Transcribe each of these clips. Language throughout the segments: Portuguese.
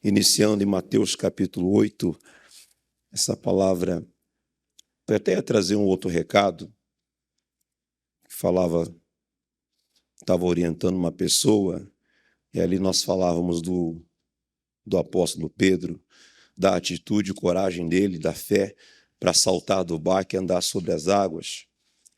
iniciando em Mateus capítulo 8, essa palavra, eu até ia trazer um outro recado, que estava orientando uma pessoa, e ali nós falávamos do apóstolo Pedro, da atitude e coragem dele, da fé, para saltar do barco e andar sobre as águas.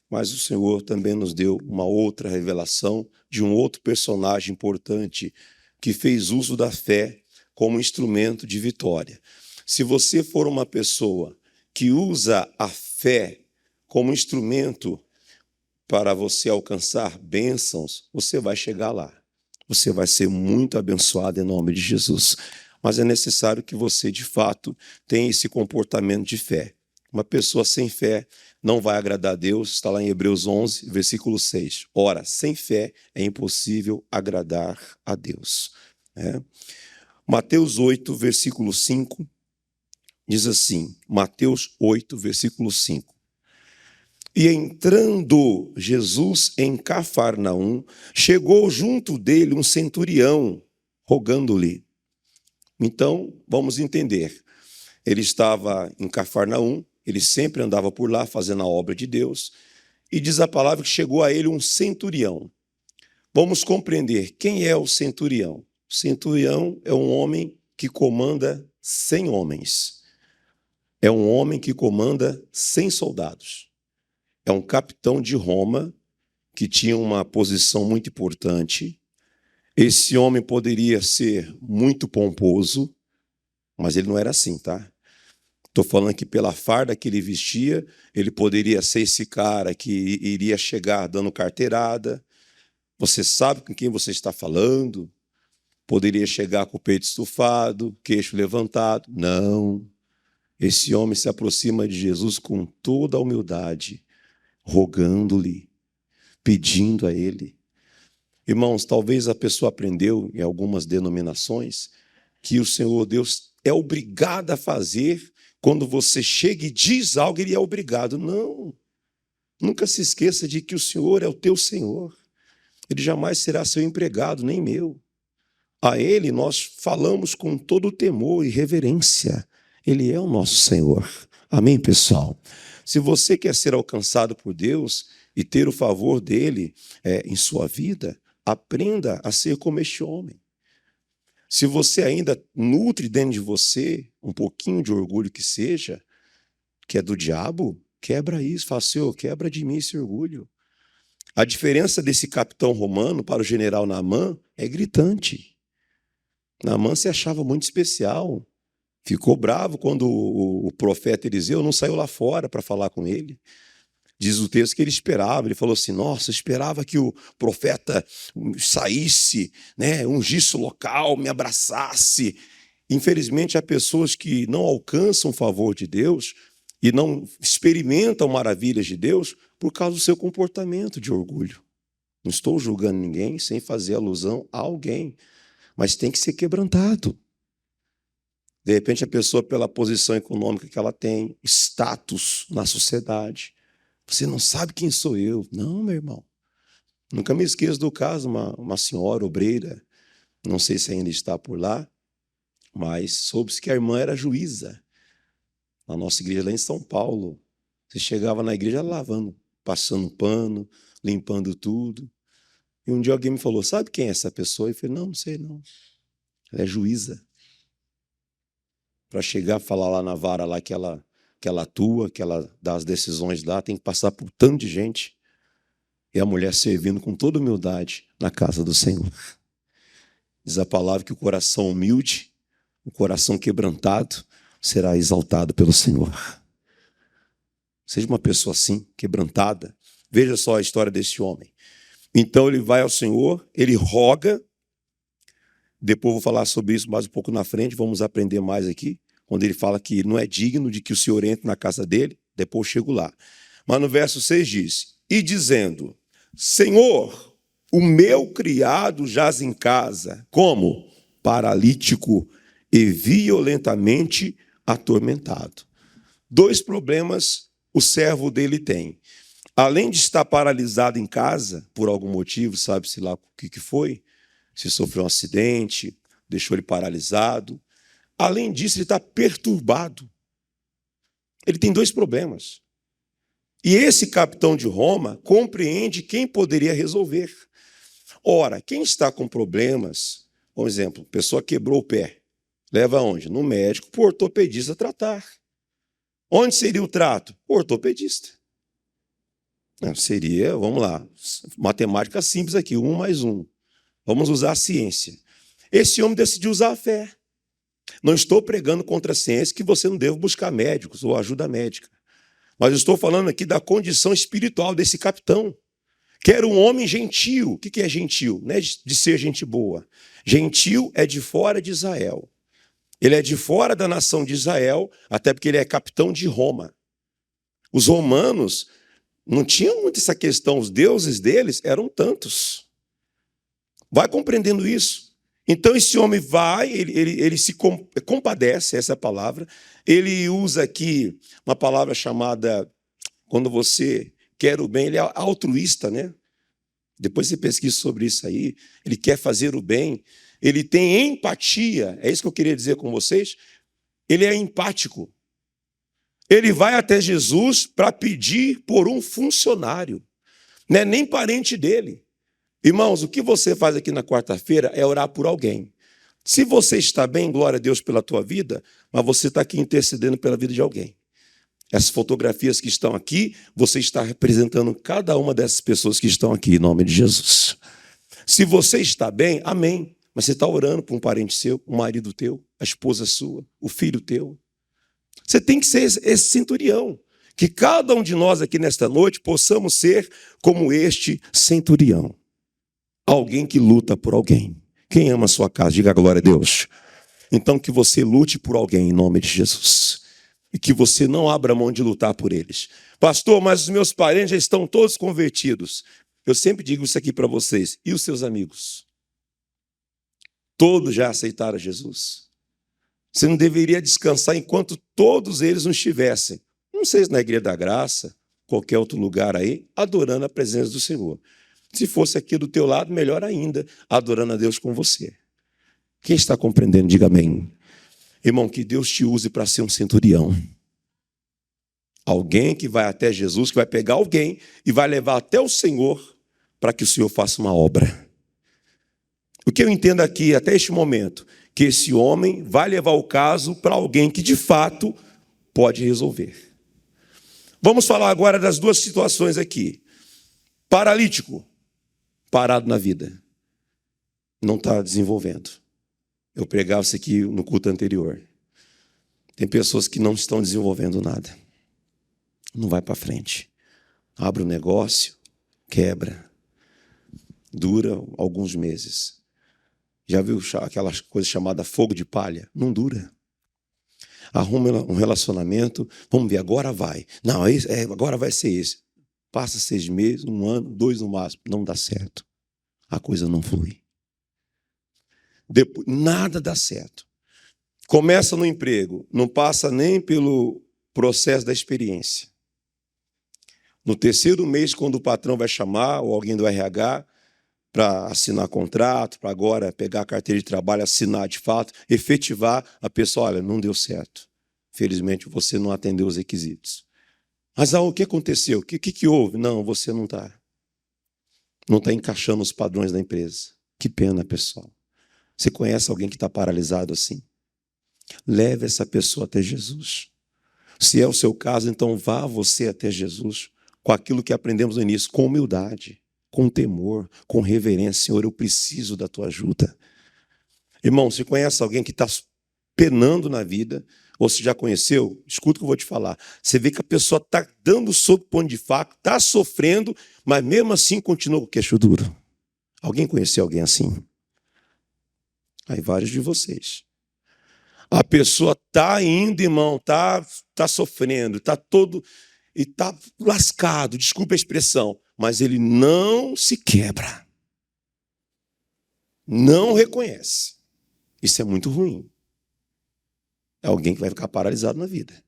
Mas o Senhor também nos deu uma outra revelação de um outro personagem importante que fez uso da fé como instrumento de vitória. Se você for uma pessoa que usa a fé como instrumento para você alcançar bênçãos, você vai chegar lá. Você vai ser muito abençoado em nome de Jesus. Mas é necessário que você, de fato, tenha esse comportamento de fé. Uma pessoa sem fé não vai agradar a Deus, está lá em Hebreus 11, versículo 6. Ora, sem fé é impossível agradar a Deus. Mateus 8, versículo 5, diz assim, Mateus 8, versículo 5. E entrando Jesus em Cafarnaum, chegou junto dele um centurião, rogando-lhe. Então, vamos entender. Ele estava em Cafarnaum, ele sempre andava por lá fazendo a obra de Deus, e diz a palavra que chegou a ele um centurião. Vamos compreender quem é o centurião. O centurião é um homem que comanda 100 homens. É um homem que comanda 100 soldados. É um capitão de Roma que tinha uma posição muito importante. Esse homem poderia ser muito pomposo, mas ele não era assim, tá? Estou falando que pela farda que ele vestia, ele poderia ser esse cara que iria chegar dando carteirada. Você sabe com quem você está falando? Poderia chegar com o peito estufado, queixo levantado. Não. Esse homem se aproxima de Jesus com toda a humildade, rogando-lhe, pedindo a ele. Irmãos, talvez a pessoa aprendeu em algumas denominações que o Senhor Deus é obrigado a fazer. Quando você chega e diz algo, ele é obrigado. Não. Nunca se esqueça de que o Senhor é o teu Senhor. Ele jamais será seu empregado, nem meu. A Ele nós falamos com todo o temor e reverência. Ele é o nosso Senhor. Amém, pessoal? Se você quer ser alcançado por Deus e ter o favor dEle em sua vida, aprenda a ser como este homem. Se você ainda nutre dentro de você um pouquinho de orgulho que seja, que é do diabo, quebra isso. Fala, Senhor, quebra de mim esse orgulho. A diferença desse capitão romano para o general Naamã é gritante. Naamã se achava muito especial. Ficou bravo quando o profeta Eliseu não saiu lá fora para falar com ele. Diz o texto que ele esperava, ele falou assim, nossa, eu esperava que o profeta saísse, ungisse o local, me abraçasse. Infelizmente, há pessoas que não alcançam o favor de Deus e não experimentam maravilhas de Deus por causa do seu comportamento de orgulho. Não estou julgando ninguém sem fazer alusão a alguém, mas tem que ser quebrantado. De repente, a pessoa, pela posição econômica que ela tem, status na sociedade, você não sabe quem sou eu. Não, meu irmão. Nunca me esqueço do caso, uma senhora obreira, não sei se ainda está por lá, mas soube-se que a irmã era juíza. Na nossa igreja lá em São Paulo. Você chegava na igreja lavando, passando pano, limpando tudo. E um dia alguém me falou, sabe quem é essa pessoa? Eu falei, não sei não. Ela é juíza. Para chegar a falar lá na vara lá que ela atua, que ela dá as decisões lá, tem que passar por tanto de gente. E a mulher servindo com toda humildade na casa do Senhor. Diz a palavra que o coração humilde, o coração quebrantado, será exaltado pelo Senhor. Seja uma pessoa assim, quebrantada. Veja só a história desse homem. Então ele vai ao Senhor, ele roga. Depois vou falar sobre isso mais um pouco na frente, vamos aprender mais aqui. Quando ele fala que não é digno de que o Senhor entre na casa dele, depois eu chego lá. Mas no verso 6 diz, e dizendo, Senhor, o meu criado jaz em casa, como? Paralítico e violentamente atormentado. 2 problemas o servo dele tem. Além de estar paralisado em casa, por algum motivo, sabe-se lá o que foi, se sofreu um acidente, deixou ele paralisado, Além disso, ele está perturbado. Ele tem 2 problemas. E esse capitão de Roma compreende quem poderia resolver. Ora, quem está com problemas, por exemplo, a pessoa quebrou o pé, leva aonde? No médico, para o ortopedista tratar. Onde seria o trato? O ortopedista. Não, seria, vamos lá, matemática simples aqui, 1 mais 1. Vamos usar a ciência. Esse homem decidiu usar a fé. Não estou pregando contra a ciência que você não deve buscar médicos ou ajuda médica. Mas eu estou falando aqui da condição espiritual desse capitão, que era um homem gentil. O que é gentil? Não é de ser gente boa. Gentil é de fora de Israel. Ele é de fora da nação de Israel, até porque ele é capitão de Roma. Os romanos não tinham muito essa questão, os deuses deles eram tantos. Vai compreendendo isso. Então esse homem vai, ele se compadece, essa é a palavra. Ele usa aqui uma palavra chamada, quando você quer o bem, ele é altruísta, né? Depois você pesquisa sobre isso aí. Ele quer fazer o bem. Ele tem empatia. É isso que eu queria dizer com vocês. Ele é empático. Ele vai até Jesus para pedir por um funcionário. Não é nem parente dele. Irmãos, o que você faz aqui na quarta-feira é orar por alguém. Se você está bem, glória a Deus pela tua vida, mas você está aqui intercedendo pela vida de alguém. Essas fotografias que estão aqui, você está representando cada uma dessas pessoas que estão aqui, em nome de Jesus. Se você está bem, amém. Mas você está orando por um parente seu, um marido teu, a esposa sua, o filho teu. Você tem que ser esse centurião. Que cada um de nós aqui nesta noite possamos ser como este centurião. Alguém que luta por alguém. Quem ama a sua casa, diga glória a Deus. Então que você lute por alguém em nome de Jesus. E que você não abra mão de lutar por eles. Pastor, mas os meus parentes já estão todos convertidos. Eu sempre digo isso aqui para vocês. E os seus amigos? Todos já aceitaram Jesus. Você não deveria descansar enquanto todos eles não estivessem. Não sei se na Igreja da Graça, qualquer outro lugar aí, adorando a presença do Senhor. Se fosse aqui do teu lado, melhor ainda, adorando a Deus com você. Quem está compreendendo, diga amém. Irmão, que Deus te use para ser um centurião. Alguém que vai até Jesus, que vai pegar alguém e vai levar até o Senhor para que o Senhor faça uma obra. O que eu entendo aqui, até este momento, que esse homem vai levar o caso para alguém que, de fato, pode resolver. Vamos falar agora das 2 situações aqui. Paralítico, parado na vida, não está desenvolvendo. Eu pregava isso aqui no culto anterior. Tem pessoas que não estão desenvolvendo nada. Não vai para frente. Abre um negócio, quebra. Dura alguns meses. Já viu aquela coisa chamada fogo de palha? Não dura. Arruma um relacionamento, vamos ver, agora vai. Não, agora vai ser esse. Passa 6 meses, 1 ano, 2 no máximo. Não dá certo. A coisa não flui. Depois, nada dá certo. Começa no emprego, não passa nem pelo processo da experiência. No 3º mês, quando o patrão vai chamar, ou alguém do RH, para assinar contrato, para agora pegar a carteira de trabalho, assinar de fato, efetivar, a pessoa, olha, não deu certo. Felizmente, você não atendeu os requisitos. Mas o que aconteceu? O que houve? Não, você não está encaixando os padrões da empresa. Que pena, pessoal. Você conhece alguém que está paralisado assim? Leve essa pessoa até Jesus. Se é o seu caso, então vá você até Jesus com aquilo que aprendemos no início, com humildade, com temor, com reverência. Senhor, eu preciso da tua ajuda. Irmão, se conhece alguém que está penando na vida, ou se já conheceu, escuta o que eu vou te falar. Você vê que a pessoa está dando soco ponto de faca, está sofrendo, mas mesmo assim continua com o queixo duro. Alguém conheceu alguém assim? Aí vários de vocês. A pessoa está indo, irmão, está sofrendo, está todo... e está lascado, desculpa a expressão, mas ele não se quebra. Não reconhece. Isso é muito ruim. É alguém que vai ficar paralisado na vida.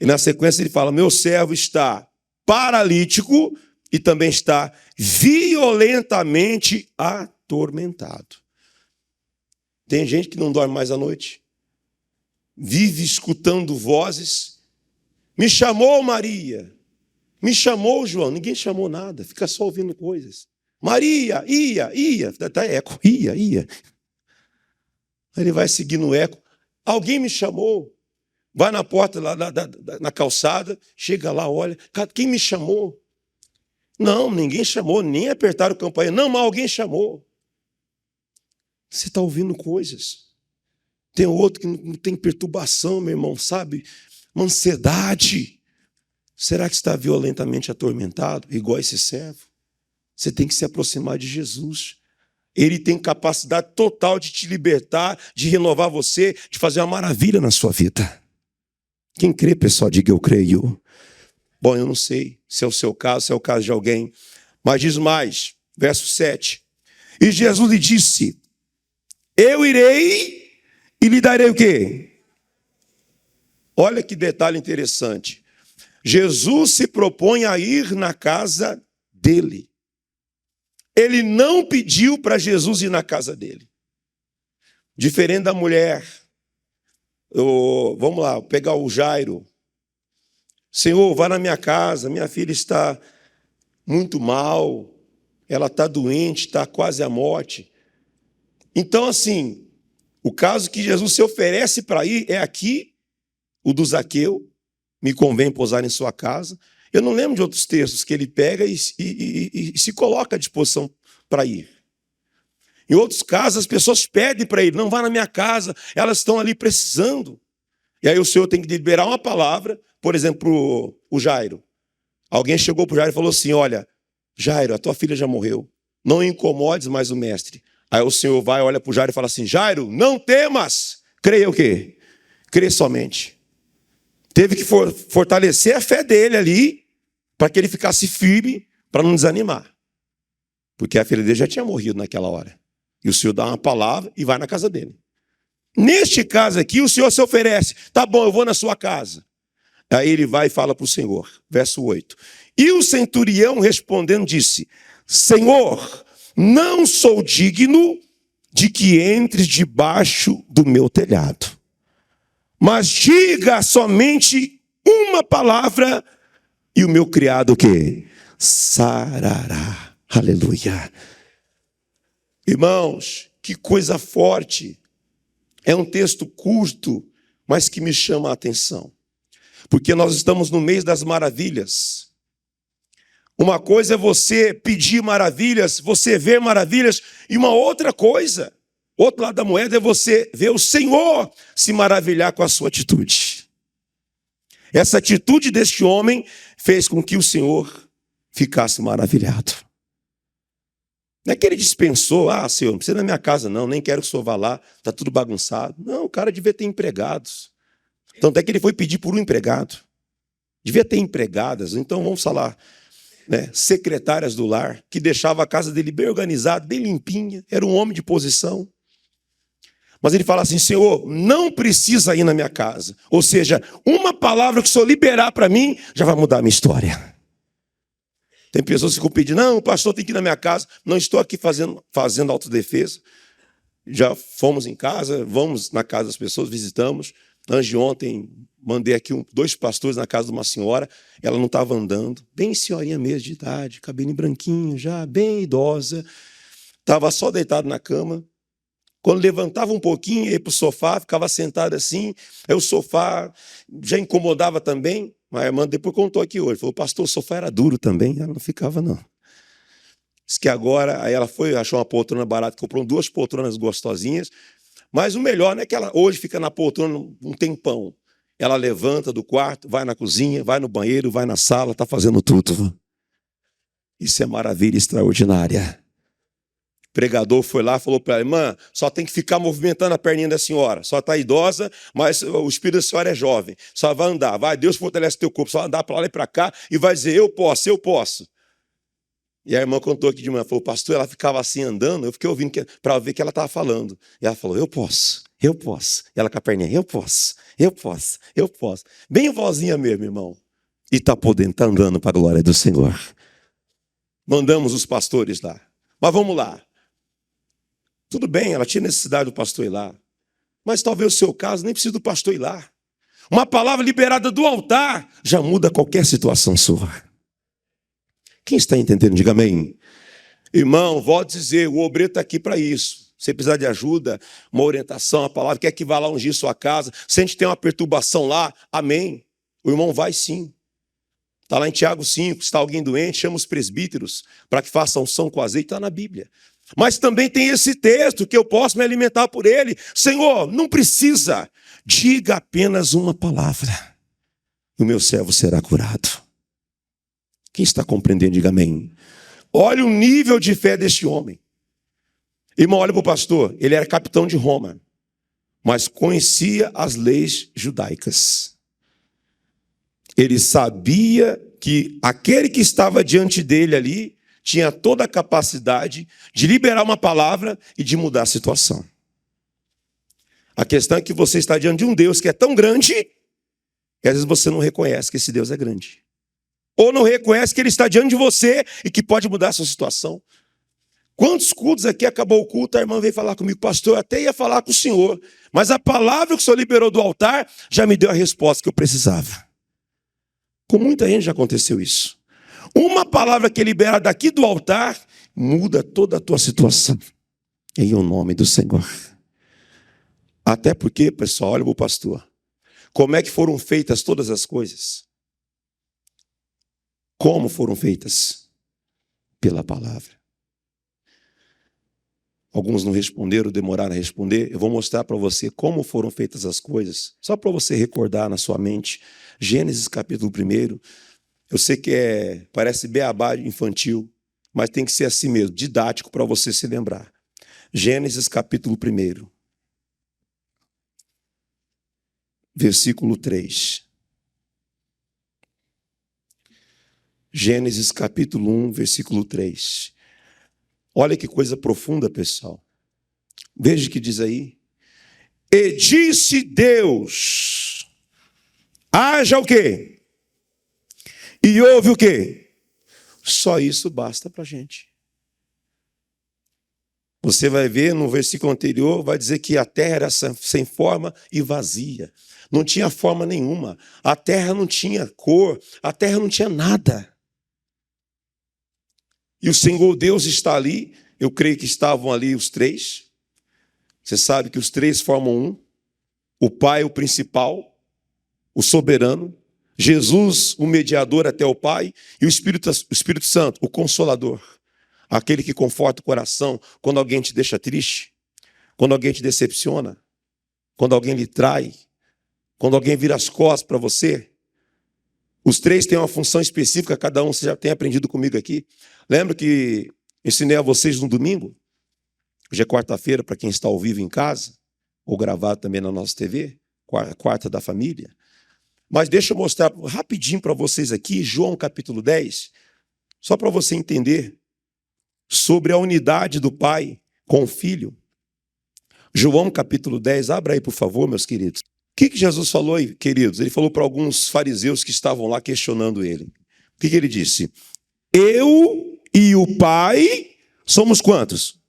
E na sequência ele fala, meu servo está paralítico e também está violentamente atormentado. Tem gente que não dorme mais à noite. Vive escutando vozes. Me chamou Maria. Me chamou João. Ninguém chamou nada. Fica só ouvindo coisas. Maria, ia. Tá eco. Ia. Aí ele vai seguindo o eco. Alguém me chamou. Vai na porta, lá na calçada. Chega lá, olha. Quem me chamou? Não, ninguém chamou. Nem apertaram o campainha. Não, mas alguém chamou. Você está ouvindo coisas. Tem outro que não tem perturbação, meu irmão, sabe? Uma ansiedade. Será que está violentamente atormentado, igual esse servo? Você tem que se aproximar de Jesus. Ele tem capacidade total de te libertar, de renovar você, de fazer uma maravilha na sua vida. Quem crê, pessoal, diga eu creio. Bom, eu não sei se é o seu caso, se é o caso de alguém. Mas diz mais, verso 7. E Jesus lhe disse: eu irei e lhe darei o quê? Olha que detalhe interessante. Jesus se propõe a ir na casa dele. Ele não pediu para Jesus ir na casa dele. Diferente da mulher. Vamos lá, pegar o Jairo. Senhor, vá na minha casa, minha filha está muito mal, ela está doente, está quase à morte. Então, assim, o caso que Jesus se oferece para ir é aqui, o do Zaqueu, me convém pousar em sua casa. Eu não lembro de outros textos que ele pega e se coloca à disposição para ir. Em outros casos, as pessoas pedem para ele, não vá na minha casa, elas estão ali precisando. E aí o Senhor tem que liberar uma palavra, por exemplo, o Jairo. Alguém chegou para o Jairo e falou assim, olha, Jairo, a tua filha já morreu, não incomodes mais o mestre. Aí o Senhor vai, olha para o Jairo e fala assim, Jairo, não temas. Creia o quê? Crê somente. Teve que fortalecer a fé dele ali, para que ele ficasse firme, para não desanimar. Porque a filha dele já tinha morrido naquela hora. E o Senhor dá uma palavra e vai na casa dele. Neste caso aqui, o Senhor se oferece. Tá bom, eu vou na sua casa. Aí ele vai e fala para o Senhor. Verso 8. E o centurião respondendo disse, Senhor, não sou digno de que entres debaixo do meu telhado. Mas diga somente uma palavra e o meu criado o quê? Sarará. Aleluia. Irmãos, que coisa forte. É um texto curto, mas que me chama a atenção. Porque nós estamos no mês das maravilhas. Uma coisa é você pedir maravilhas, você ver maravilhas, e uma outra coisa, outro lado da moeda é você ver o Senhor se maravilhar com a sua atitude. Essa atitude deste homem fez com que o Senhor ficasse maravilhado. Não é que ele dispensou, Senhor, não precisa ir na minha casa não, nem quero que o Senhor vá lá, está tudo bagunçado. Não, o cara devia ter empregados. Tanto é que ele foi pedir por um empregado. Devia ter empregadas, então vamos falar, né, secretárias do lar, que deixava a casa dele bem organizada, bem limpinha, era um homem de posição. Mas ele fala assim, Senhor, não precisa ir na minha casa. Ou seja, uma palavra que o Senhor liberar para mim, já vai mudar a minha história. Tem pessoas que ficam pedindo, não, o pastor tem que ir na minha casa. Não estou aqui fazendo autodefesa. Já fomos em casa, vamos na casa das pessoas, visitamos. Antes de ontem, mandei aqui 2 pastores na casa de uma senhora. Ela não estava andando, bem senhorinha mesmo de idade, cabelinho branquinho já, bem idosa. Estava só deitado na cama. Quando levantava um pouquinho, ia para o sofá, ficava sentado assim. Aí o sofá já incomodava também. A irmã depois contou aqui hoje. Falou, pastor, o sofá era duro também. Ela não ficava, não. Diz que agora, aí ela foi, achou uma poltrona barata, comprou 2 poltronas gostosinhas. Mas o melhor não é que ela hoje fica na poltrona um tempão. Ela levanta do quarto, vai na cozinha, vai no banheiro, vai na sala, está fazendo tudo. Isso é maravilha extraordinária. O pregador foi lá e falou para ela, irmã, só tem que ficar movimentando a perninha da senhora. Só está idosa, mas o espírito da senhora é jovem. Só vai andar, vai, Deus fortalece teu corpo. Só vai andar para lá e para cá e vai dizer, eu posso, eu posso. E a irmã contou aqui de manhã, falou, pastor, ela ficava assim andando, eu fiquei ouvindo para ver o que ela estava falando. E ela falou, eu posso, eu posso. E ela com a perninha, eu posso, eu posso, eu posso. Bem vozinha mesmo, irmão. E está podendo, está andando para a glória do Senhor. Mandamos os pastores lá. Mas vamos lá. Tudo bem, ela tinha necessidade do pastor ir lá. Mas talvez o seu caso nem precise do pastor ir lá. Uma palavra liberada do altar já muda qualquer situação sua. Quem está entendendo, diga amém. Irmão, volto a dizer, o obreiro está aqui para isso. Se precisar de ajuda, uma orientação, a palavra, quer que vá lá ungir sua casa, se a gente tem uma perturbação lá, amém. O irmão vai sim. Está lá em Tiago 5, se está alguém doente, chama os presbíteros para que façam unção com azeite, está na Bíblia. Mas também tem esse texto que eu posso me alimentar por ele. Senhor, não precisa, diga apenas uma palavra, e o meu servo será curado. Quem está compreendendo, diga amém. Olha o nível de fé deste homem. Irmão, olha para o pastor, ele era capitão de Roma, mas conhecia as leis judaicas. Ele sabia que aquele que estava diante dele ali tinha toda a capacidade de liberar uma palavra e de mudar a situação. A questão é que você está diante de um Deus que é tão grande que às vezes você não reconhece que esse Deus é grande. Ou não reconhece que ele está diante de você e que pode mudar a sua situação. Quantos cultos aqui acabou o culto, a irmã veio falar comigo, pastor, eu até ia falar com o senhor, mas a palavra que o senhor liberou do altar já me deu a resposta que eu precisava. Com muita gente já aconteceu isso. Uma palavra que libera daqui do altar muda toda a tua situação. Em o nome do Senhor. Até porque, pessoal, olha para o pastor. Como é que foram feitas todas as coisas? Como foram feitas? Pela palavra. Alguns não responderam, demoraram a responder. Eu vou mostrar para você como foram feitas as coisas, só para você recordar na sua mente. Gênesis capítulo 1. Eu sei que parece beabá infantil, mas tem que ser assim mesmo, didático para você se lembrar. Gênesis capítulo 1. Versículo 3. Gênesis capítulo 1, versículo 3. Olha que coisa profunda, pessoal. Veja o que diz aí. E disse Deus, haja o quê? E houve o quê? Só isso basta para a gente. Você vai ver no versículo anterior, vai dizer que a terra era sem forma e vazia. Não tinha forma nenhuma. A terra não tinha cor, a terra não tinha nada. E o Senhor Deus está ali, eu creio que estavam ali os três. Você sabe que os três formam um. O Pai, o principal, o soberano. Jesus, o mediador até o Pai. E o Espírito Santo, o consolador. Aquele que conforta o coração quando alguém te deixa triste. Quando alguém te decepciona. Quando alguém lhe trai. Quando alguém vira as costas para você. Os três têm uma função específica, cada um, você já tem aprendido comigo aqui. Lembra que ensinei a vocês no domingo? Hoje é quarta-feira, para quem está ao vivo em casa, ou gravado também na nossa TV, quarta da família. Mas deixa eu mostrar rapidinho para vocês aqui, João capítulo 10, só para você entender sobre a unidade do Pai com o Filho. João capítulo 10, abra aí por favor, meus queridos. O que Jesus falou aí, queridos? Ele falou para alguns fariseus que estavam lá questionando ele. O que ele disse? Eu e o Pai somos quantos?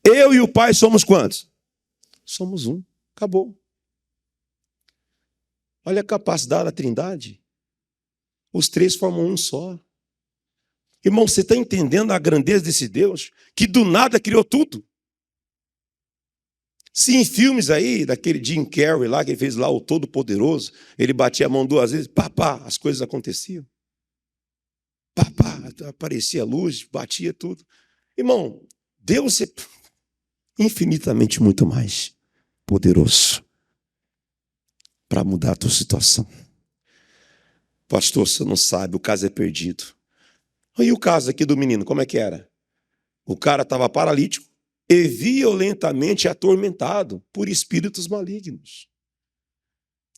Eu e o Pai somos quantos? Somos um. Acabou. Olha a capacidade da Trindade. Os três formam um só. Irmão, você está entendendo a grandeza desse Deus? Que do nada criou tudo. Se em filmes aí, daquele Jim Carrey lá, que ele fez lá o Todo-Poderoso, ele batia a mão 2 vezes, pá, as coisas aconteciam. Pá, aparecia luz, batia tudo. Irmão, Deus é infinitamente muito mais poderoso para mudar a tua situação. Pastor, você não sabe, o caso é perdido. E o caso aqui do menino, como é que era? O cara estava paralítico e violentamente atormentado por espíritos malignos.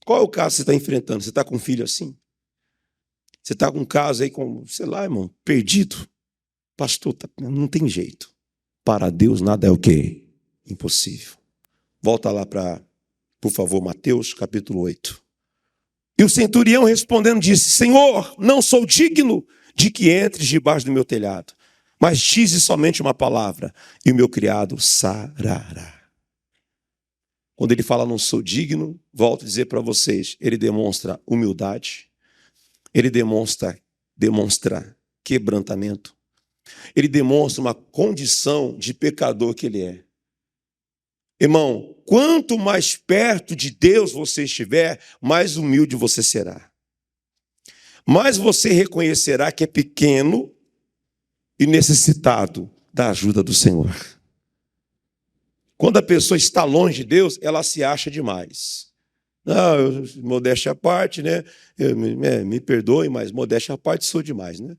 Qual é o caso que você está enfrentando? Você está com um filho assim? Você está com um caso aí com, sei lá, irmão, perdido? Pastor, não tem jeito. Para Deus nada é o quê? Impossível. Volta lá para, por favor, Mateus capítulo 8. E o centurião respondendo disse, Senhor, não sou digno de que entres debaixo do meu telhado. Mas dize somente uma palavra, e o meu criado sarará. Quando ele fala não sou digno, volto a dizer para vocês, ele demonstra humildade, ele demonstra quebrantamento, ele demonstra uma condição de pecador que ele é. Irmão, quanto mais perto de Deus você estiver, mais humilde você será. Mais você reconhecerá que é pequeno e necessitado da ajuda do Senhor. Quando a pessoa está longe de Deus, ela se acha demais. Não, modéstia à parte, né? Me perdoe, mas modéstia à parte sou demais, né?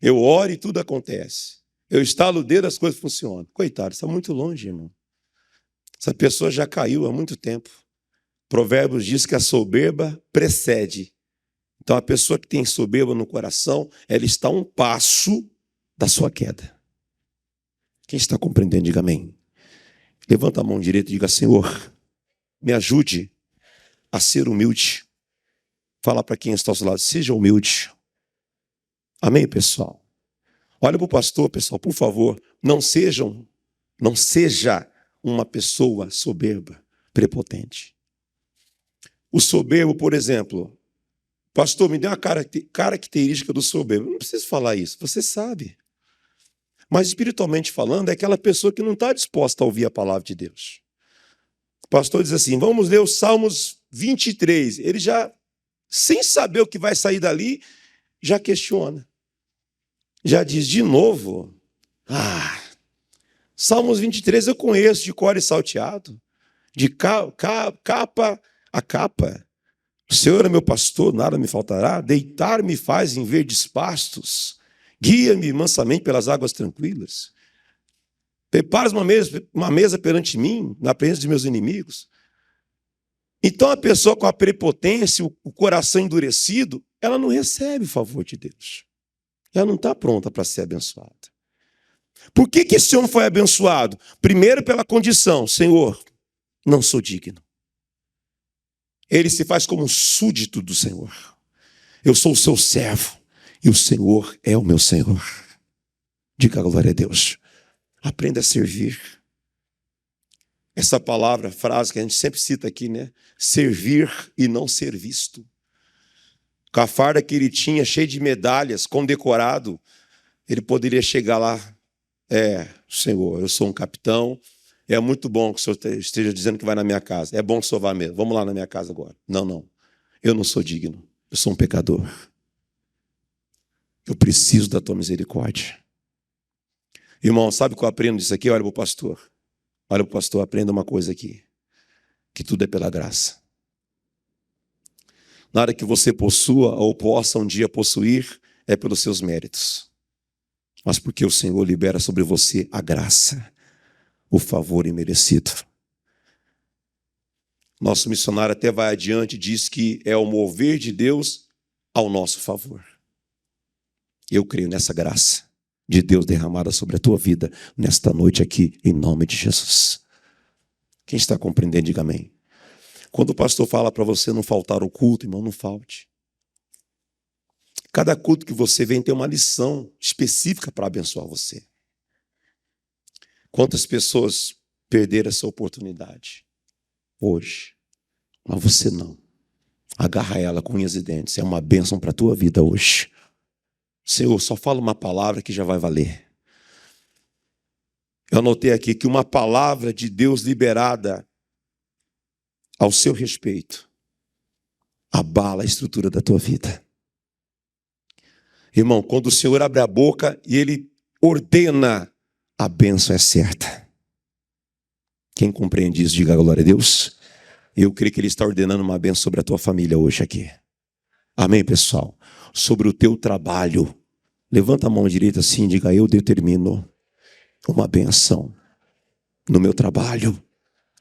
Eu oro e tudo acontece. Eu estalo o dedo, as coisas funcionam. Coitado, está muito longe, irmão. Essa pessoa já caiu há muito tempo. Provérbios diz que a soberba precede. Então, a pessoa que tem soberba no coração, ela está a um passo da sua queda. Quem está compreendendo, diga amém. Levanta a mão direita e diga, Senhor, me ajude a ser humilde. Fala para quem está ao seu lado, seja humilde. Amém, pessoal? Olha para o pastor, pessoal, por favor, não seja uma pessoa soberba, prepotente. O soberbo, por exemplo, pastor, me dê uma característica do soberbo. Não preciso falar isso, você sabe. Mas espiritualmente falando, é aquela pessoa que não está disposta a ouvir a palavra de Deus. O pastor diz assim, vamos ler os Salmos 23. Ele já, sem saber o que vai sair dali, já questiona. Já diz de novo, Salmos 23 eu conheço de cor e salteado, de capa a capa. O Senhor é meu pastor, nada me faltará, deitar-me faz em verdes pastos, guia-me mansamente pelas águas tranquilas. Preparas uma mesa perante mim, na presença de meus inimigos. Então a pessoa com a prepotência, o coração endurecido, ela não recebe o favor de Deus. Ela não está pronta para ser abençoada. Por que esse homem foi abençoado? Primeiro pela condição, Senhor, não sou digno. Ele se faz como um súdito do Senhor. Eu sou o seu servo e o Senhor é o meu Senhor. Diga a glória a Deus. Aprenda a servir. Essa palavra, frase que a gente sempre cita aqui, né? Servir e não ser visto. Com a farda que ele tinha, cheia de medalhas, condecorado, ele poderia chegar lá. Senhor, eu sou um capitão, é muito bom que o Senhor esteja dizendo que vai na minha casa. É bom que o Senhor vá mesmo. Vamos lá na minha casa agora. Não. Eu não sou digno. Eu sou um pecador. Eu preciso da tua misericórdia. Irmão, sabe o que eu aprendo disso aqui? Olha para o pastor. Olha para o pastor, aprenda uma coisa aqui. Que tudo é pela graça. Nada que você possua ou possa um dia possuir é pelos seus méritos. Mas porque o Senhor libera sobre você a graça, o favor imerecido. Nosso missionário até vai adiante e diz que é o mover de Deus ao nosso favor. Eu creio nessa graça de Deus derramada sobre a tua vida nesta noite aqui, em nome de Jesus. Quem está compreendendo, diga amém. Quando o pastor fala para você não faltar o culto, irmão, não falte. Cada culto que você vem tem uma lição específica para abençoar você. Quantas pessoas perderam essa oportunidade hoje? Mas você não. Agarra ela com unhas e dentes. É uma bênção para a tua vida hoje. Senhor, só fala uma palavra que já vai valer. Eu anotei aqui que uma palavra de Deus liberada ao seu respeito abala a estrutura da tua vida. Irmão, quando o Senhor abre a boca e Ele ordena, a bênção é certa. Quem compreende isso, diga glória a Deus. Eu creio que Ele está ordenando uma bênção sobre a tua família hoje aqui. Amém, pessoal? Sobre o teu trabalho. Levanta a mão direita assim e diga, eu determino uma bênção no meu trabalho,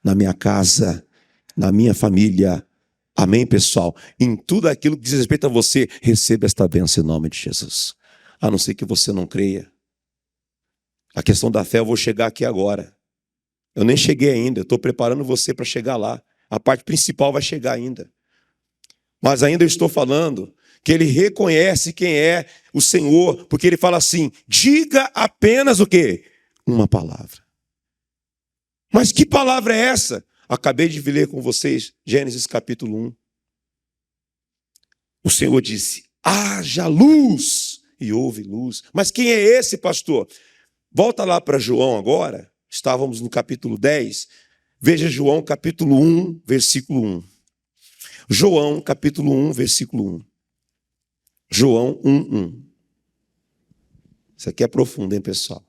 na minha casa, na minha família. Amém, pessoal? Em tudo aquilo que diz respeito a você, receba esta bênção em nome de Jesus. A não ser que você não creia. A questão da fé eu vou chegar aqui agora. Eu nem cheguei ainda, eu estou preparando você para chegar lá. A parte principal vai chegar ainda. Mas ainda eu estou falando que ele reconhece quem é o Senhor, porque ele fala assim: diga apenas o quê? Uma palavra. Mas que palavra é essa? Acabei de ler com vocês Gênesis capítulo 1. O Senhor disse: haja luz, e houve luz. Mas quem é esse, pastor? Volta lá para João agora, estávamos no capítulo 10. Veja João capítulo 1, versículo 1. João capítulo 1, versículo 1. João 1, 1. Isso aqui é profundo, hein, pessoal?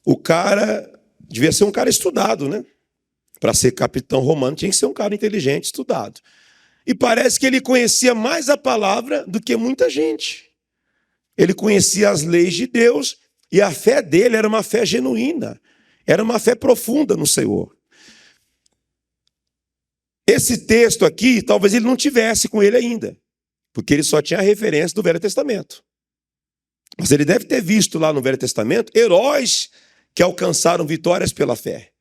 O cara devia ser um cara estudado, né? Para ser capitão romano tinha que ser um cara inteligente, estudado. E parece que ele conhecia mais a palavra do que muita gente. Ele conhecia as leis de Deus e a fé dele era uma fé genuína. Era uma fé profunda no Senhor. Esse texto aqui, talvez ele não tivesse com ele ainda, porque ele só tinha a referência do Velho Testamento. Mas ele deve ter visto lá no Velho Testamento heróis que alcançaram vitórias pela fé.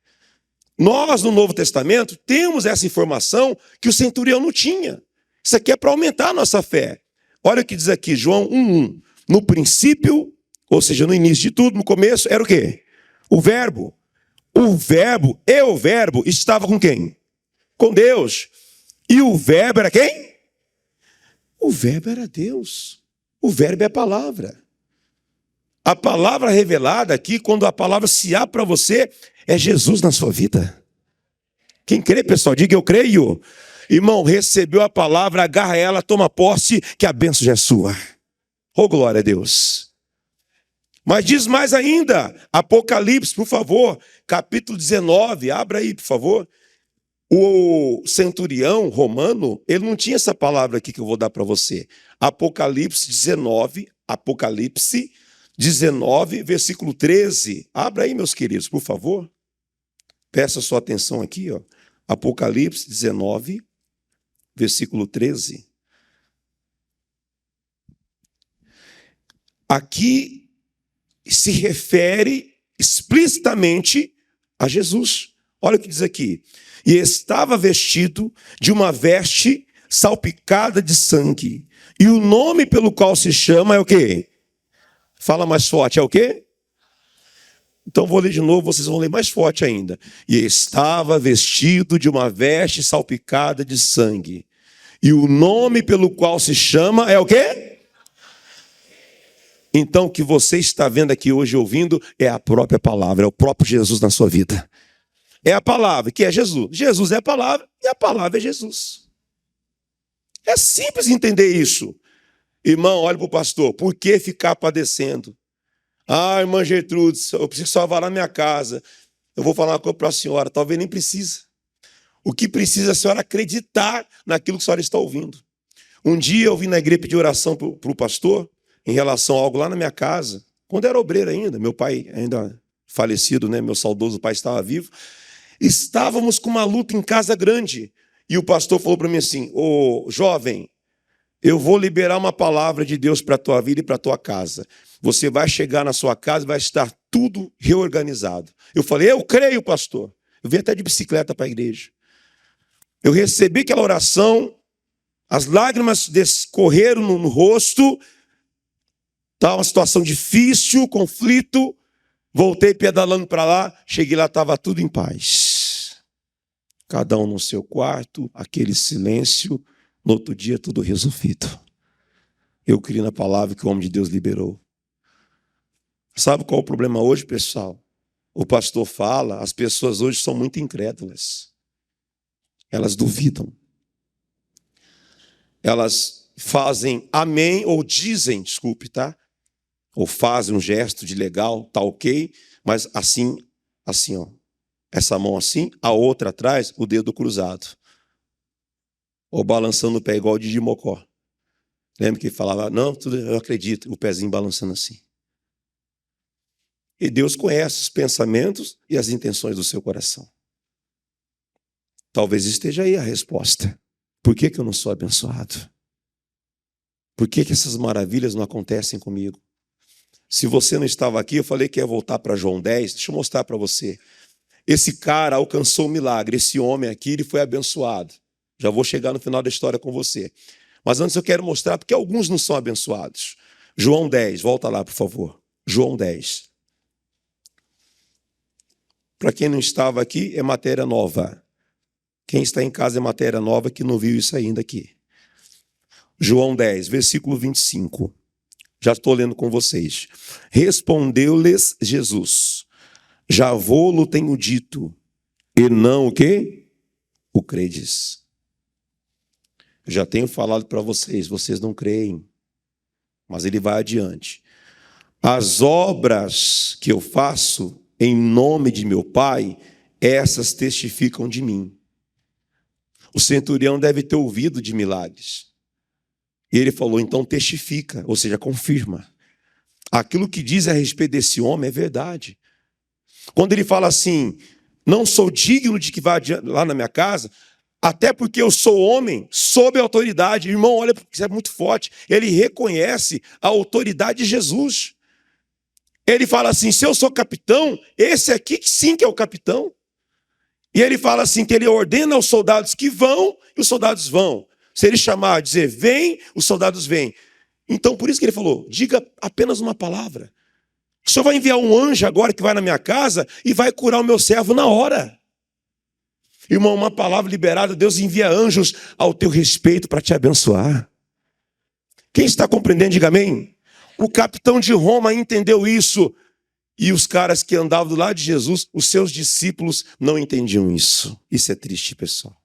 Nós, no Novo Testamento, temos essa informação que o centurião não tinha. Isso aqui é para aumentar a nossa fé. Olha o que diz aqui, João 1:1. No princípio, ou seja, no início de tudo, no começo, era o quê? O verbo. O verbo estava com quem? Com Deus. E o verbo era quem? O verbo era Deus. O verbo é a palavra. A palavra revelada aqui, quando a palavra se abre para você, é Jesus na sua vida. Quem crê, pessoal, diga eu creio. Irmão, recebeu a palavra, agarra ela, toma posse, que a bênção já é sua. Oh, glória a Deus. Mas diz mais ainda, Apocalipse, por favor, capítulo 19, abra aí, por favor. O centurião romano, ele não tinha essa palavra aqui que eu vou dar para você. Apocalipse 19, versículo 13. Abra aí, meus queridos, por favor. Peço a sua atenção aqui, ó. Apocalipse 19, versículo 13. Aqui se refere explicitamente a Jesus. Olha o que diz aqui. E estava vestido de uma veste salpicada de sangue. E o nome pelo qual se chama é o quê? Fala mais forte, é o quê? Então vou ler de novo, vocês vão ler mais forte ainda. E estava vestido de uma veste salpicada de sangue. E o nome pelo qual se chama é o quê? Então o que você está vendo aqui hoje, ouvindo, é a própria palavra, é o próprio Jesus na sua vida. É a palavra, que é Jesus. Jesus é a palavra e a palavra é Jesus. É simples entender isso. Irmão, olha para o pastor, por que ficar padecendo? Ah, irmã Gertrude, eu preciso salvar na minha casa. Eu vou falar uma coisa para a senhora, talvez nem precisa. O que precisa é a senhora acreditar naquilo que a senhora está ouvindo. Um dia eu vim na igreja pedir oração para o pastor, em relação a algo lá na minha casa, quando eu era obreiro ainda, meu pai ainda falecido, né? Meu saudoso pai estava vivo. Estávamos com uma luta em casa grande. E o pastor falou para mim assim: ô jovem, eu vou liberar uma palavra de Deus para a tua vida e para a tua casa. Você vai chegar na sua casa e vai estar tudo reorganizado. Eu falei: eu creio, pastor. Eu vim até de bicicleta para a igreja. Eu recebi aquela oração, as lágrimas escorreram no rosto, estava uma situação difícil, conflito. Voltei pedalando para lá, cheguei lá, estava tudo em paz. Cada um no seu quarto, aquele silêncio, no outro dia tudo resolvido. Eu criei na palavra que o homem de Deus liberou. Sabe qual é o problema hoje, pessoal? O pastor fala, as pessoas hoje são muito incrédulas. Elas duvidam. Elas fazem amém ou dizem, desculpe, tá? Ou fazem um gesto de legal, tá ok, mas assim, ó. Essa mão assim, a outra atrás, o dedo cruzado. Ou balançando o pé igual de Mocó. Lembra que ele falava, não, tudo eu acredito, o pezinho balançando assim. E Deus conhece os pensamentos e as intenções do seu coração. Talvez esteja aí a resposta. Por que eu não sou abençoado? Por que essas maravilhas não acontecem comigo? Se você não estava aqui, eu falei que ia voltar para João 10. Deixa eu mostrar para você. Esse cara alcançou um milagre. Esse homem aqui, ele foi abençoado. Já vou chegar no final da história com você. Mas antes eu quero mostrar porque alguns não são abençoados. João 10, volta lá, por favor. João 10. Para quem não estava aqui, é matéria nova. Quem está em casa é matéria nova que não viu isso ainda aqui. João 10, versículo 25. Já estou lendo com vocês. Respondeu-lhes Jesus: já vô-lo tenho dito, e não o quê? O credes. Já tenho falado para vocês, vocês não creem. Mas ele vai adiante. As obras que eu faço em nome de meu Pai, essas testificam de mim. O centurião deve ter ouvido de milagres. E ele falou, então testifica, ou seja, confirma. Aquilo que diz a respeito desse homem é verdade. Quando ele fala assim, não sou digno de que vá lá na minha casa, até porque eu sou homem, sob autoridade. Irmão, olha, isso é muito forte. Ele reconhece a autoridade de Jesus. Ele fala assim, se eu sou capitão, esse aqui sim que é o capitão. E ele fala assim, que ele ordena aos soldados que vão, e os soldados vão. Se ele chamar, dizer, vem, os soldados vêm. Então, por isso que ele falou, diga apenas uma palavra. O Senhor vai enviar um anjo agora que vai na minha casa e vai curar o meu servo na hora. Irmão, uma palavra liberada, Deus envia anjos ao teu respeito para te abençoar. Quem está compreendendo, diga amém. O capitão de Roma entendeu isso. E os caras que andavam do lado de Jesus, os seus discípulos, não entendiam isso. Isso é triste, pessoal.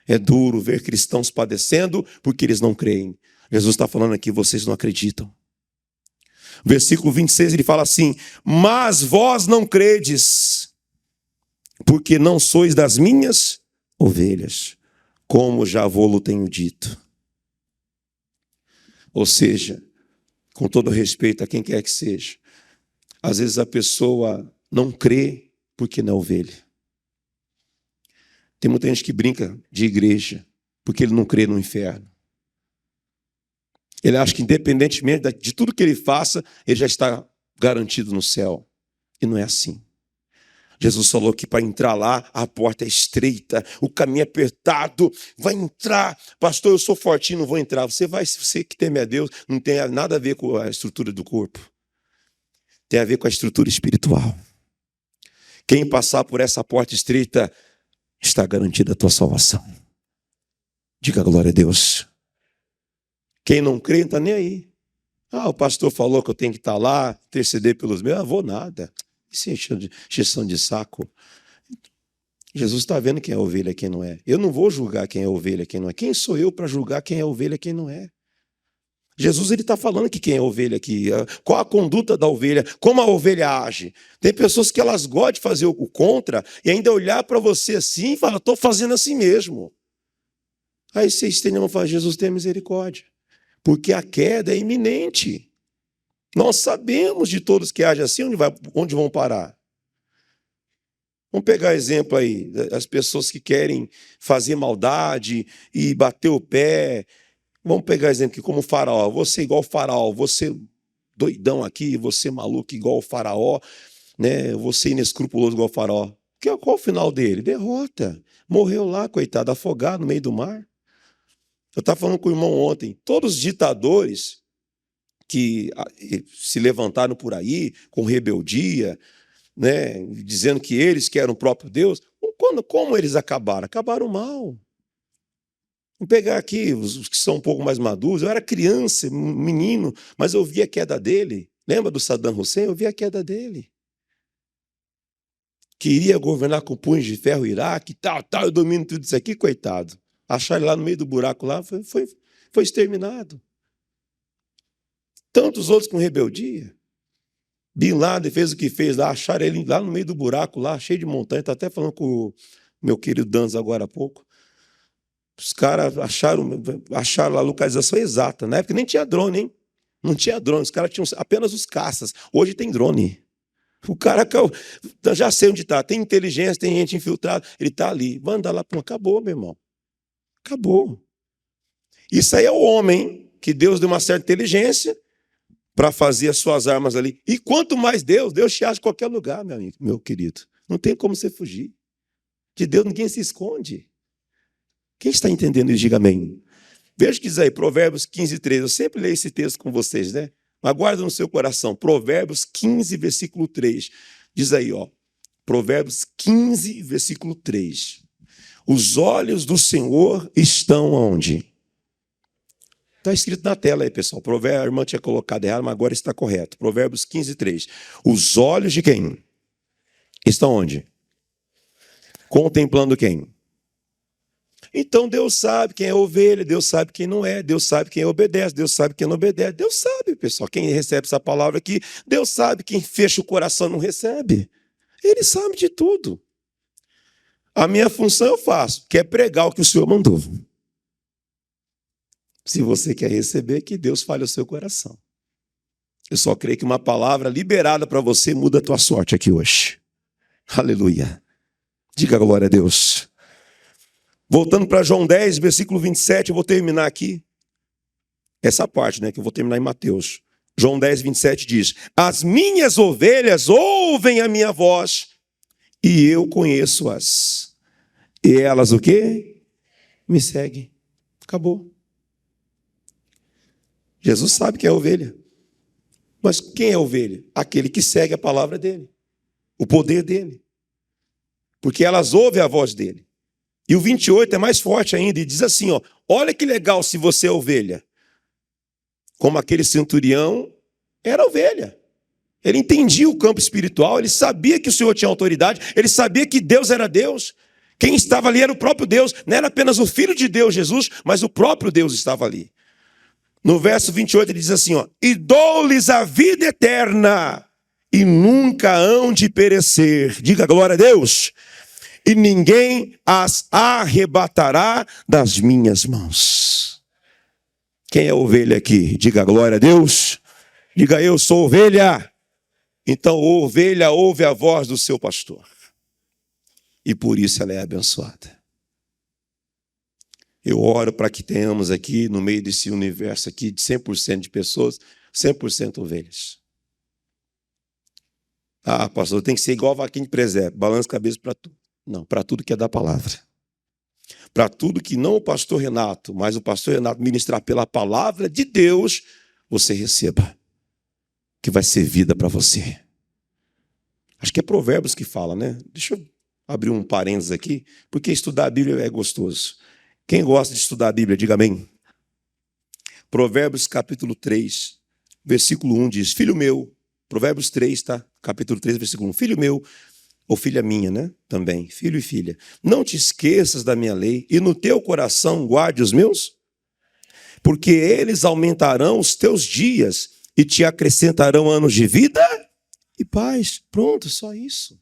É duro ver cristãos padecendo porque eles não creem. Jesus está falando aqui, vocês não acreditam. Versículo 26, ele fala assim, mas vós não credes, porque não sois das minhas ovelhas, como já vô-lo tenho dito. Ou seja, com todo respeito a quem quer que seja, às vezes a pessoa não crê porque não é ovelha. Tem muita gente que brinca de igreja porque ele não crê no inferno. Ele acha que independentemente de tudo que ele faça, ele já está garantido no céu. E não é assim. Jesus falou que para entrar lá, a porta é estreita, o caminho é apertado, vai entrar. Pastor, eu sou fortinho, não vou entrar. Você que teme a Deus, não tem nada a ver com a estrutura do corpo. Tem a ver com a estrutura espiritual. Quem passar por essa porta estreita, está garantida a tua salvação. Diga glória a Deus. Quem não crê, não está nem aí. O pastor falou que eu tenho que estar lá, interceder pelos meus. Vou nada. Isso é encheção de saco. Jesus está vendo quem é ovelha e quem não é. Eu não vou julgar quem é ovelha e quem não é. Quem sou eu para julgar quem é ovelha e quem não é? Jesus está falando que quem é ovelha aqui, qual a conduta da ovelha, como a ovelha age. Tem pessoas que elas gostam de fazer o contra e ainda olhar para você assim e falar, estou fazendo assim mesmo. Aí vocês tendem a falar, Jesus tem misericórdia, porque a queda é iminente. Nós sabemos de todos que agem assim, onde vão parar. Vamos pegar exemplo aí, as pessoas que querem fazer maldade e bater o pé. Vamos pegar exemplo aqui como o faraó. Você igual o faraó, você doidão aqui, você maluco igual o faraó, né? Você inescrupuloso igual o faraó. Qual o final dele? Derrota. Morreu lá, coitado, afogado no meio do mar. Eu estava falando com o irmão ontem, todos os ditadores que se levantaram por aí com rebeldia, né? Dizendo que eles que eram o próprio Deus, como eles acabaram? Acabaram mal. Vou pegar aqui os que são um pouco mais maduros. Eu era criança, menino, mas eu vi a queda dele. Lembra do Saddam Hussein? Eu vi a queda dele. Queria governar com punhos de ferro o Iraque, tal, eu domino tudo isso aqui, coitado. Achar ele lá no meio do buraco lá, foi exterminado. Tantos outros com rebeldia. Bin Laden fez o que fez lá, acharam ele lá no meio do buraco, lá, cheio de montanha. Estou até falando com o meu querido Danz agora há pouco. Os caras acharam a localização exata. Na época nem tinha drone, hein? Não tinha drone, os caras tinham apenas os caças. Hoje tem drone. O cara, já sei onde está. Tem inteligência, tem gente infiltrada. Ele está ali. Vai andar lá. Acabou, meu irmão. Acabou. Isso aí é o homem que Deus deu uma certa inteligência para fazer as suas armas ali. E quanto mais Deus te acha em qualquer lugar, meu amigo, meu querido. Não tem como você fugir. De Deus ninguém se esconde. Quem está entendendo isso, diga amém. Veja que diz aí, Provérbios 15, 13. Eu sempre leio esse texto com vocês, né? Mas guarda no seu coração. Provérbios 15, versículo 3. Diz aí, ó. Provérbios 15, versículo 3. Os olhos do Senhor estão onde? Está escrito na tela aí, pessoal. Provérbio, a irmã tinha colocado errado, mas agora está correto. Provérbios 15, 3. Os olhos de quem? Estão onde? Contemplando quem? Então Deus sabe quem é ovelha, Deus sabe quem não é, Deus sabe quem obedece, Deus sabe quem não obedece. Deus sabe, pessoal. Quem recebe essa palavra aqui, Deus sabe. Quem fecha o coração não recebe. Ele sabe de tudo. A minha função eu faço, que é pregar o que o Senhor mandou. Se você quer receber, que Deus fale o seu coração. Eu só creio que uma palavra liberada para você muda a tua sorte aqui hoje. Aleluia. Diga glória a Deus. Voltando para João 10, versículo 27, eu vou terminar aqui. Essa parte, né, que eu vou terminar em Mateus. João 10, 27 diz: as minhas ovelhas ouvem a minha voz e eu conheço-as. E elas o quê? Me seguem. Acabou. Jesus sabe quem é a ovelha. Mas quem é a ovelha? Aquele que segue a palavra dele. O poder dele. Porque elas ouvem a voz dele. E o 28 é mais forte ainda e diz assim, ó, olha que legal se você é ovelha. Como aquele centurião era ovelha. Ele entendia o campo espiritual, ele sabia que o Senhor tinha autoridade, ele sabia que Deus era Deus. Quem estava ali era o próprio Deus, não era apenas o Filho de Deus, Jesus, mas o próprio Deus estava ali. No verso 28 ele diz assim, ó, e dou-lhes a vida eterna e nunca hão de perecer. Diga glória a Deus. E ninguém as arrebatará das minhas mãos. Quem é ovelha aqui? Diga glória a Deus. Diga eu sou ovelha. Então a ovelha ouve a voz do seu pastor. E por isso ela é abençoada. Eu oro para que tenhamos aqui, no meio desse universo aqui, de 100% de pessoas, 100% ovelhas. Ah, pastor, tem que ser igual a vaquinha de presépio, balança a cabeça para tudo. Não, para tudo que é da palavra. Para tudo que não o pastor Renato, mas o pastor Renato ministrar pela palavra de Deus, você receba. Que vai ser vida para você. Acho que é Provérbios que fala, né? Deixa eu abrir um parênteses aqui, porque estudar a Bíblia é gostoso. Quem gosta de estudar a Bíblia, diga amém. Provérbios capítulo 3, versículo 1 diz, filho meu, Provérbios 3, tá? Capítulo 3, versículo 1, filho meu, ou filha minha, né? Também, filho e filha, não te esqueças da minha lei e no teu coração guarde os meus, porque eles aumentarão os teus dias e te acrescentarão anos de vida e paz. Pronto, só isso.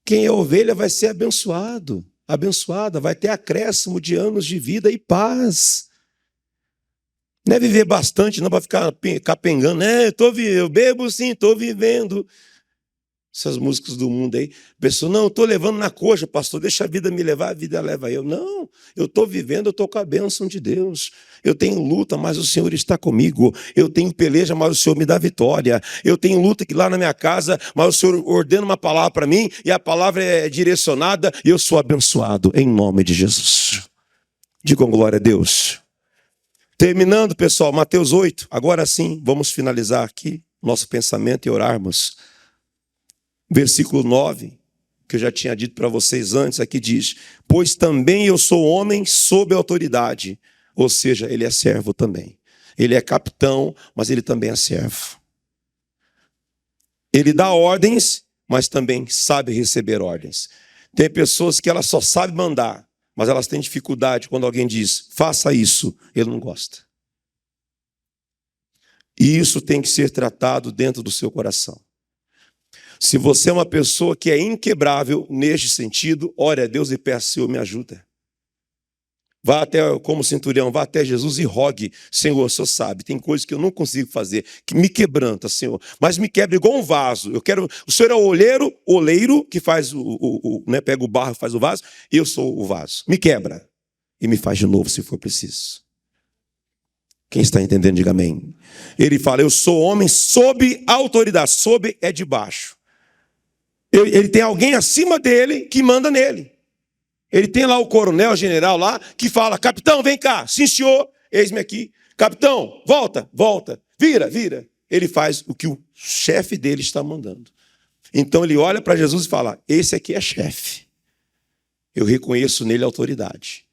Quem é ovelha vai ser abençoado. Abençoada, vai ter acréscimo de anos de vida e paz. Não é viver bastante, não para ficar capengando. Eu bebo sim, estou vivendo. Essas músicas do mundo aí. A pessoa, não, eu estou levando na coxa, pastor, deixa a vida me levar, a vida leva eu. Não, eu estou vivendo, eu estou com a bênção de Deus. Eu tenho luta, mas o Senhor está comigo. Eu tenho peleja, mas o Senhor me dá vitória. Eu tenho luta aqui lá na minha casa, mas o Senhor ordena uma palavra para mim, e a palavra é direcionada, e eu sou abençoado, em nome de Jesus. Digam glória a Deus. Terminando, pessoal, Mateus 8. Agora sim, vamos finalizar aqui nosso pensamento e orarmos. Versículo 9, que eu já tinha dito para vocês antes, aqui diz, pois também eu sou homem sob autoridade, ou seja, ele é servo também. Ele é capitão, mas ele também é servo. Ele dá ordens, mas também sabe receber ordens. Tem pessoas que elas só sabem mandar, mas elas têm dificuldade quando alguém diz, faça isso, ele não gosta. E isso tem que ser tratado dentro do seu coração. Se você é uma pessoa que é inquebrável neste sentido, ore a Deus e peça, Senhor, me ajuda. Vá até, como centurião, vá até Jesus e rogue, Senhor, o Senhor sabe, tem coisas que eu não consigo fazer, que me quebranta, Senhor, mas me quebra igual um vaso. O Senhor é o oleiro que faz né, pega o barro e faz o vaso, e eu sou o vaso. Me quebra e me faz de novo se for preciso. Quem está entendendo, diga amém. Ele fala, eu sou homem sob autoridade, sob é de baixo. Ele tem alguém acima dele que manda nele. Ele tem lá o coronel, general lá, que fala, capitão, vem cá, sim senhor, eis-me aqui. Capitão, volta, vira. Ele faz o que o chefe dele está mandando. Então ele olha para Jesus e fala, esse aqui é chefe. Eu reconheço nele a autoridade.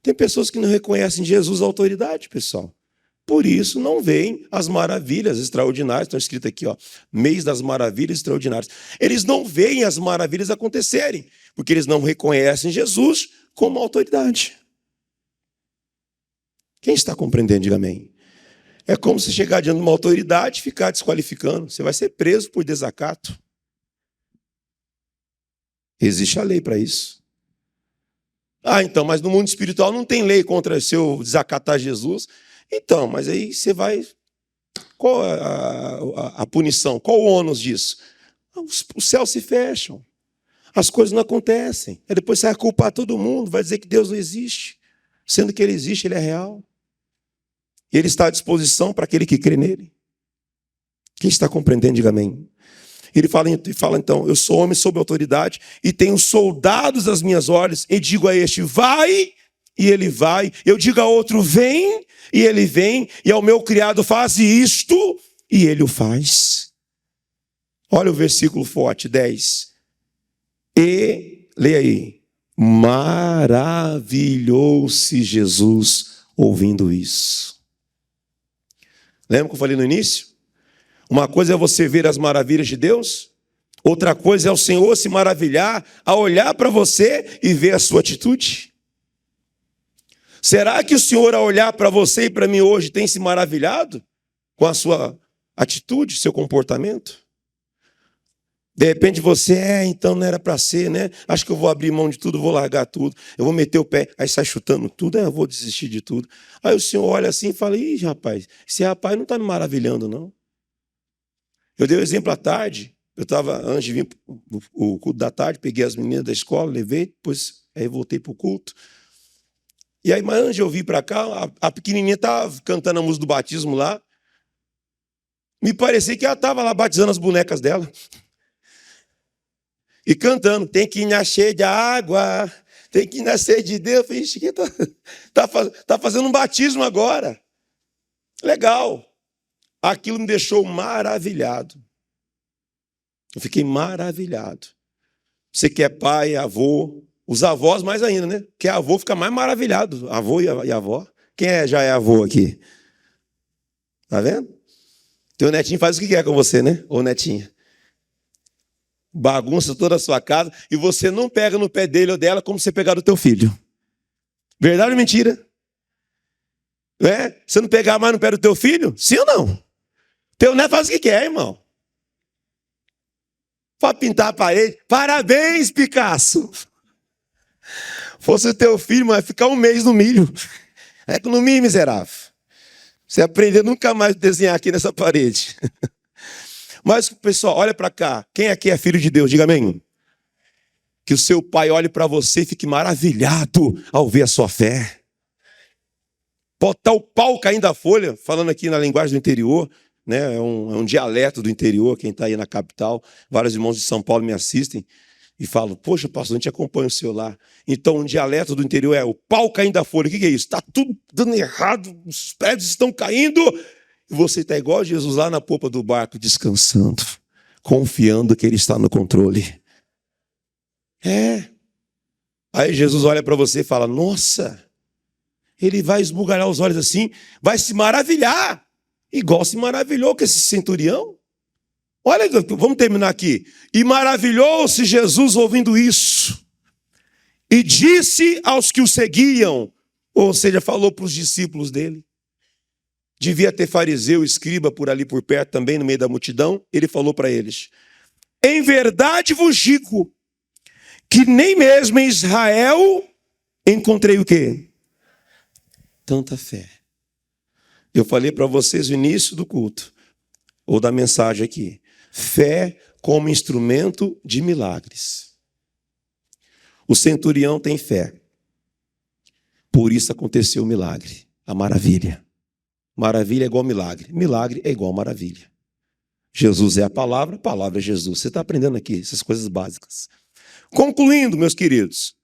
Tem pessoas que não reconhecem em Jesus a autoridade, pessoal. Por isso não veem as maravilhas extraordinárias. Estão escritas aqui, ó, mês das maravilhas extraordinárias. Eles não veem as maravilhas acontecerem, porque eles não reconhecem Jesus como autoridade. Quem está compreendendo, diga amém. É como se chegar diante de uma autoridade e ficar desqualificando. Você vai ser preso por desacato. Existe a lei para isso. Ah, então, mas no mundo espiritual não tem lei contra se eu desacatar Jesus. Então, mas aí você vai... Qual a punição? Qual o ônus disso? Os céus se fecham. As coisas não acontecem. Aí depois você vai culpar todo mundo, vai dizer que Deus não existe. Sendo que Ele existe, Ele é real. E Ele está à disposição para aquele que crê nele. Quem está compreendendo, diga amém. Ele fala então, eu sou homem sob autoridade e tenho soldados às minhas ordens, e digo a este, vai, e ele vai. Eu digo a outro, vem, e ele vem. E ao meu criado, faz isto, e ele o faz. Olha o versículo forte, 10. E, leia aí, maravilhou-se Jesus ouvindo isso. Lembra que eu falei no início? Uma coisa é você ver as maravilhas de Deus, outra coisa é o Senhor se maravilhar a olhar para você e ver a sua atitude. Será que o Senhor, ao olhar para você e para mim hoje, tem se maravilhado com a sua atitude, seu comportamento? De repente você, então não era para ser, né? Acho que eu vou abrir mão de tudo, vou largar tudo, eu vou meter o pé, aí sai chutando tudo, eu vou desistir de tudo. Aí o Senhor olha assim e fala, ih, rapaz, esse rapaz não está me maravilhando, não. Eu dei o exemplo à tarde, eu estava, antes de vir o culto da tarde, peguei as meninas da escola, levei, depois aí voltei para o culto. E aí, mas antes de eu vir para cá, a pequenininha estava cantando a música do batismo lá. Me parecia que ela estava lá batizando as bonecas dela. E cantando, tem que nascer de água, tem que nascer de Deus. Eu falei, ixi, tá fazendo um batismo agora. Legal. Aquilo me deixou maravilhado. Eu fiquei maravilhado. Você que é pai, avô, os avós mais ainda, né? Porque avô fica mais maravilhado. Avô e avó. Quem já é avô aqui? Tá vendo? Teu netinho faz o que quer com você, né? Ô netinha. Bagunça toda a sua casa e você não pega no pé dele ou dela como você pegar do teu filho. Verdade ou mentira? Não é? Você não pegar mais no pé do teu filho? Sim ou não? Teu neto faz o que quer, irmão. Para pintar a parede. Parabéns, Picasso. Fosse o teu filho, mas ficar um mês no milho. É no milho, miserável. Você aprender nunca mais a desenhar aqui nessa parede. Mas, pessoal, olha para cá. Quem aqui é filho de Deus? Diga amém. Que o seu pai olhe para você e fique maravilhado ao ver a sua fé. Pode estar o pau caindo da folha, falando aqui na linguagem do interior, né? É um dialeto do interior, quem está aí na capital. Vários irmãos de São Paulo me assistem e falam, poxa, pastor, a gente acompanha o seu lá. Então, um dialeto do interior é o pau caindo da folha. O que é isso? Está tudo dando errado, os prédios estão caindo. E você está igual Jesus lá na popa do barco, descansando, confiando que Ele está no controle. Aí Jesus olha para você e fala, nossa, Ele vai esbugalhar os olhos assim, vai se maravilhar, igual se maravilhou com esse centurião. Olha, vamos terminar aqui. E maravilhou-se Jesus ouvindo isso, e disse aos que o seguiam, ou seja, falou para os discípulos dele. Devia ter fariseu, escriba por ali por perto também, no meio da multidão. Ele falou para eles, em verdade vos digo, que nem mesmo em Israel encontrei o quê? Tanta fé. Eu falei para vocês no início do culto, ou da mensagem aqui, fé como instrumento de milagres. O centurião tem fé. Por isso aconteceu o milagre, a maravilha. Maravilha é igual milagre. Milagre é igual maravilha. Jesus é a palavra é Jesus. Você está aprendendo aqui essas coisas básicas. Concluindo, meus queridos,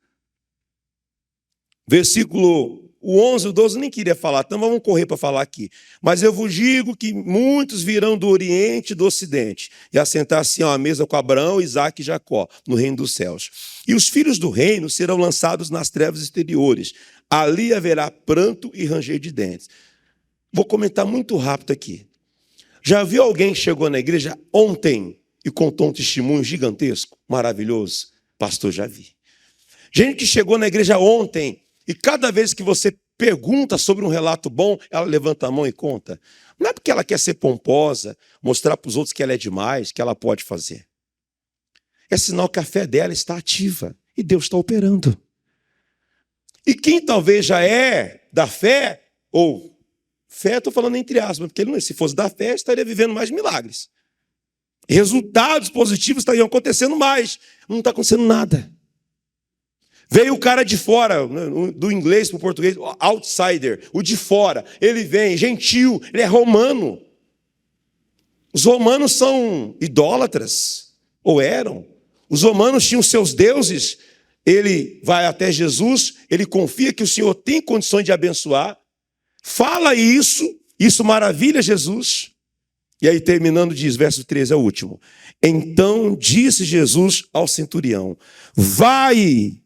Versículo o 11, o 12, eu nem queria falar, então vamos correr para falar aqui. Mas eu vos digo que muitos virão do Oriente e do Ocidente, e assentar-se à mesa com Abraão, Isaque e Jacó, no reino dos céus. E os filhos do reino serão lançados nas trevas exteriores. Ali haverá pranto e ranger de dentes. Vou comentar muito rápido aqui. Já viu alguém que chegou na igreja ontem e contou um testemunho gigantesco, maravilhoso? Pastor, já vi. Gente que chegou na igreja ontem e cada vez que você pergunta sobre um relato bom, ela levanta a mão e conta. Não é porque ela quer ser pomposa, mostrar para os outros que ela é demais, que ela pode fazer. É sinal que a fé dela está ativa e Deus está operando. E quem talvez já é da fé, ou fé, estou falando entre aspas, porque ele, se fosse da fé, estaria vivendo mais milagres. Resultados positivos estariam acontecendo mais. Não está acontecendo nada. Veio o cara de fora, do inglês para o português, outsider, o de fora. Ele vem, gentil, ele é romano. Os romanos são idólatras, ou eram. Os romanos tinham seus deuses. Ele vai até Jesus, ele confia que o Senhor tem condições de abençoar. Fala isso maravilha Jesus. E aí terminando diz, verso 13 é o último. Então disse Jesus ao centurião, vai,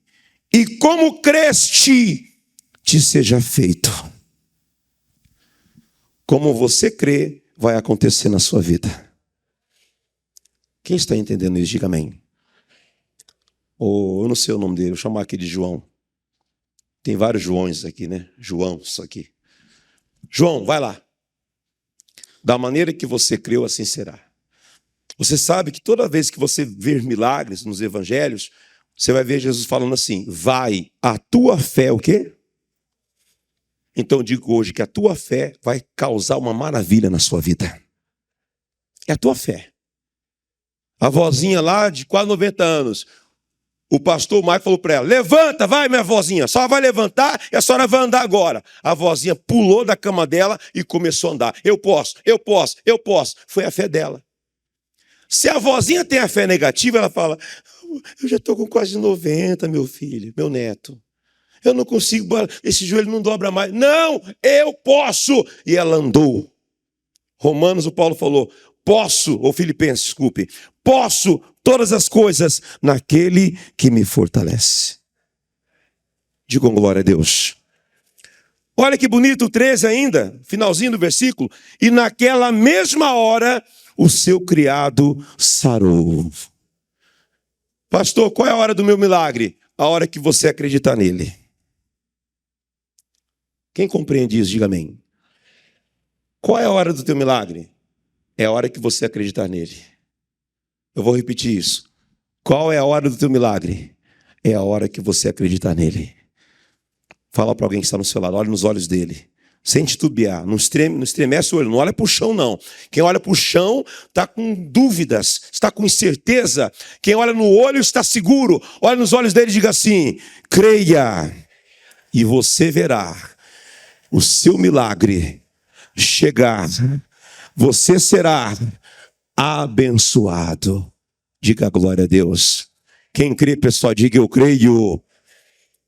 e como creste, te seja feito. Como você crê, vai acontecer na sua vida. Quem está entendendo isso, diga amém. Eu não sei o nome dele, vou chamar aqui de João. Tem vários Joões aqui, né? João, isso aqui. João, vai lá. Da maneira que você creu, assim será. Você sabe que toda vez que você ver milagres nos evangelhos, você vai ver Jesus falando assim, vai, a tua fé, o quê? Então eu digo hoje que a tua fé vai causar uma maravilha na sua vida. É a tua fé. A vozinha lá de quase 90 anos, o pastor Mike falou para ela, levanta, vai minha vozinha, só vai levantar e a senhora vai andar agora. A vozinha pulou da cama dela e começou a andar. Eu posso. Foi a fé dela. Se a vozinha tem a fé negativa, ela fala, eu já estou com quase 90, meu filho, meu neto. Eu não consigo, esse joelho não dobra mais. Não, eu posso. E ela andou. Romanos, o Paulo falou, posso, ou Filipenses, desculpe, posso todas as coisas naquele que me fortalece. Digam glória a Deus. Olha que bonito o 13 ainda, finalzinho do versículo. E naquela mesma hora, o seu criado sarou. Pastor, qual é a hora do meu milagre? A hora que você acreditar nele. Quem compreende isso, diga amém. Qual é a hora do teu milagre? É a hora que você acreditar nele. Eu vou repetir isso. Qual é a hora do teu milagre? É a hora que você acreditar nele. Fala para alguém que está no seu lado, olha nos olhos dele. Sem titubear, não estremece o olho, não olha para o chão não. Quem olha para o chão está com dúvidas, está com incerteza. Quem olha no olho está seguro. Olha nos olhos dele e diga assim, creia e você verá o seu milagre chegar. Você será abençoado. Diga glória a Deus. Quem crê, pessoal, diga eu creio.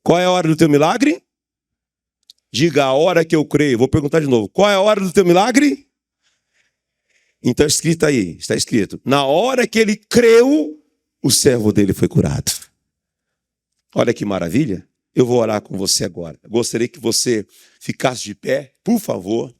Qual é a hora do teu milagre? Diga a hora que eu creio. Vou perguntar de novo. Qual é a hora do teu milagre? Então está escrito. Na hora que ele creu, o servo dele foi curado. Olha que maravilha. Eu vou orar com você agora. Gostaria que você ficasse de pé, por favor.